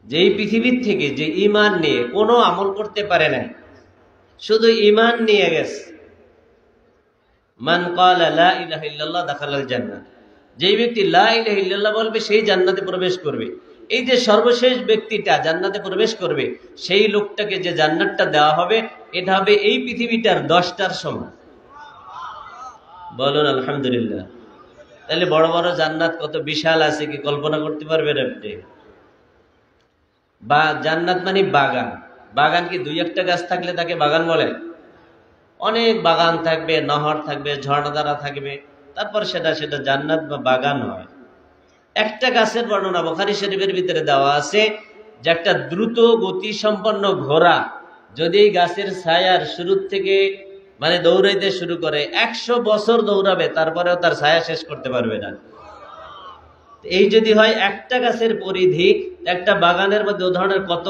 যে এই পৃথিবীর থেকে যে ঈমান নিয়ে কোনো আমল করতে পারে না, শুধু ঈমান নিয়ে গেছে, মান ক্বালা লা ইলাহা ইল্লাল্লাহ দাখালাল জান্নাহ, যেই ব্যক্তি লা ইলাহা ইল্লাল্লাহ বলবে সেই জান্নাতে প্রবেশ করবে। এই যে সর্বশেষ ব্যক্তিটা জান্নাতে প্রবেশ করবে, সেই লোকটাকে যে জান্নাতটা দেওয়া হবে, এটা হবে এই পৃথিবীটার 10টার সমান। বলুন আলহামদুলিল্লাহ। তাহলে বড় বড় জান্নাত কত বিশাল আছে কি কল্পনা করতে পারবেন আপনি? বা জান্নাত মানে বাগান। বাগান কি দুই একটা গাছ থাকলে তাকে বাগান বলে? অনেক বাগান থাকবে, নহর থাকবে, ঝর্ণাধারা থাকবে, তারপর সেটা জান্নাত বা বাগান হয়। একটা গাছের বর্ণনা বুখারী শরীফের ভিতরে দেওয়া আছে যে একটা দ্রুত গতি সম্পন্ন ঘোড়া যদি এই গাছের ছায়ার শুরু থেকে মানে দৌড়াইতে শুরু করে 100 বছর দৌড়াবে, তারপরেও তার ছায়া শেষ করতে পারবে না। এই যদি হয় একটা গাছের পরিধি, একটা বাগানের মধ্যে উদাহরণের কত